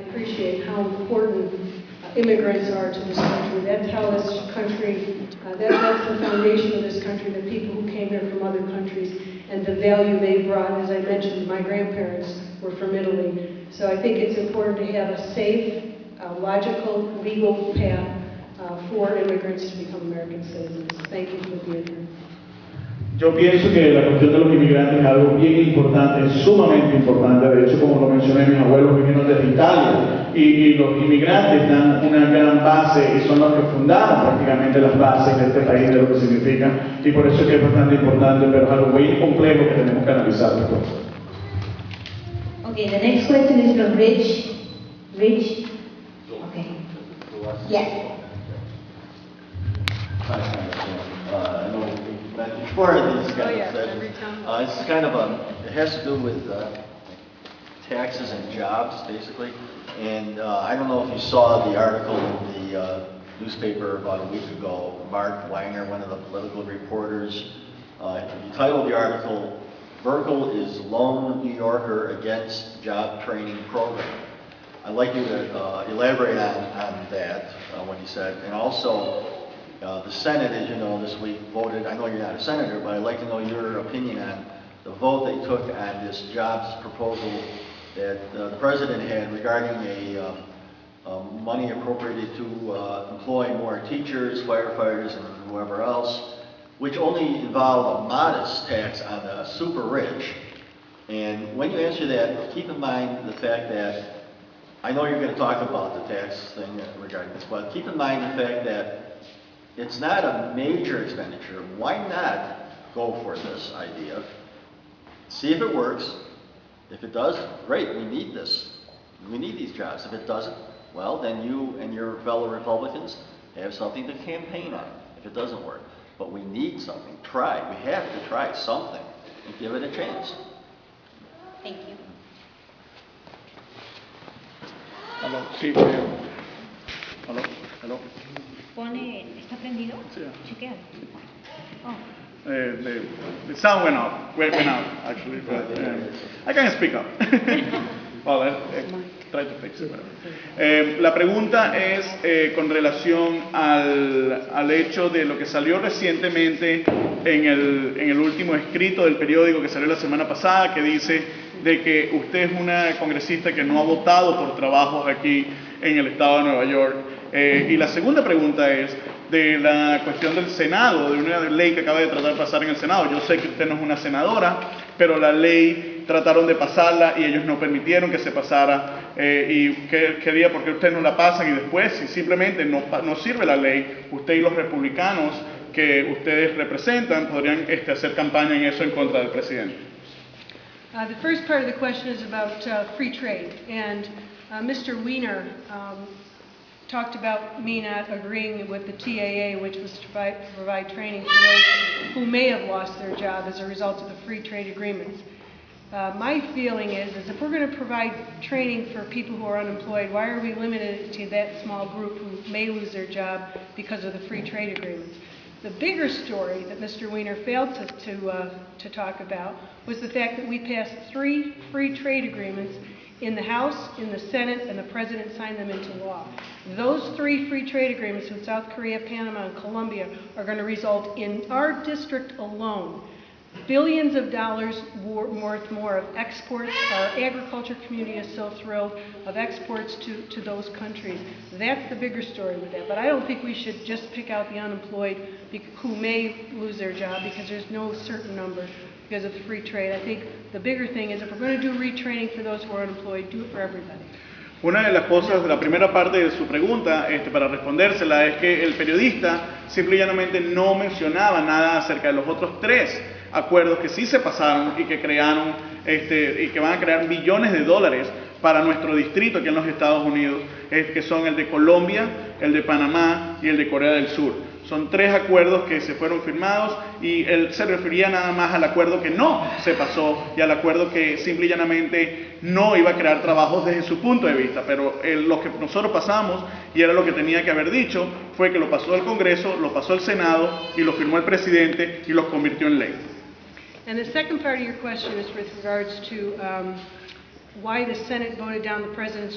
appreciate how important immigrants are to this country. That's how this country, that's the foundation of this country, the people who came here from other countries and the value they brought. As I mentioned, my grandparents were from Italy. So I think it's important to have a safe, logical, legal path for immigrants to become American citizens. Thank you for being here. Yo pienso que la cuestión de los inmigrantes es algo bien importante, sumamente importante. De hecho, como lo mencioné, mis abuelos vinieron desde Italia y los inmigrantes dan una gran base y son los que fundaron prácticamente las bases de este país, de lo que significa, y por eso es que es bastante importante, pero es algo muy complejo que tenemos que analizar después. Okay, the next question is from Rich. Rich? Okay. Yes. Before these kind of sessions, it's kind of it has to do with taxes and jobs, basically. And I don't know if you saw the article in the newspaper about a week ago. Mark Weiner, one of the political reporters, he titled the article, "Buerkle is Lone New Yorker Against Job Training Program." I'd like you to elaborate on that, what he said, and also the Senate, as you know, this week voted, I know you're not a senator, but I'd like to know your opinion on the vote they took on this jobs proposal that the President had regarding money appropriated to employ more teachers, firefighters, and whoever else, which only involved a modest tax on the super rich. And when you answer that, keep in mind the fact that, I know you're going to talk about the tax thing regarding this, but keep in mind the fact that it's not a major expenditure. Why not go for this idea? See if it works. If it does, great, we need this. We need these jobs. If it doesn't, well, then you and your fellow Republicans have something to campaign on if it doesn't work. But we need something. Try. We have to try something and give it a chance. Thank you. Hello, sí. Hello, hello. ¿Está prendido? Sí. Chequea. Oh. The sound went out actually, but I can speak up. Well, try to fix it. La pregunta es con relación al hecho de lo que salió recientemente en el último escrito del periódico que salió la semana pasada, que dice de que usted es una congresista que no ha votado por trabajos aquí en el estado de Nueva York. Y la segunda pregunta es de la cuestión del Senado, de una ley que acaba de tratar de pasar en el Senado. Yo sé que usted no es una senadora, pero la ley trataron de pasarla y ellos no permitieron que se pasara. Y quería, porque ustedes no la pasan y después, si simplemente no sirve la ley, usted y los republicanos que ustedes representan podrían hacer campaña en eso en contra del presidente. The first part of the question is about free trade, and Mr. Weiner talked about me not agreeing with the TAA, which was to provide training for those who may have lost their job as a result of the free trade agreements. My feeling is if we're going to provide training for people who are unemployed, why are we limited to that small group who may lose their job because of the free trade agreements? The bigger story that Mr. Weiner failed to talk about was the fact that we passed 3 free trade agreements in the House, in the Senate, and the President signed them into law. Those 3 free trade agreements with South Korea, Panama, and Colombia are going to result in our district alone billions of dollars worth more of exports. Our agriculture community is so thrilled of exports to those countries. That's the bigger story with that. But I don't think we should just pick out the unemployed who may lose their job because there's no certain number because of free trade. I think the bigger thing is if we're going to do retraining for those who are unemployed, do it for everybody. Una de las cosas, de la primera parte de su pregunta, para respondérsela, es que el periodista simple y llanamente no mencionaba nada acerca de los otros 3 acuerdos que sí se pasaron y que crearon, y que van a crear billones de dólares para nuestro distrito aquí en los Estados Unidos, que son el de Colombia, el de Panamá y el de Corea del Sur. Son 3 acuerdos que se fueron firmados y él se refería nada más al acuerdo que no se pasó y al acuerdo que simple y llanamente no iba a crear trabajos desde su punto de vista. Pero lo que nosotros pasamos, y era lo que tenía que haber dicho, fue que lo pasó el Congreso, lo pasó el Senado y lo firmó el presidente y los convirtió en ley. And the second part of your question is with regards to why the Senate voted down the president's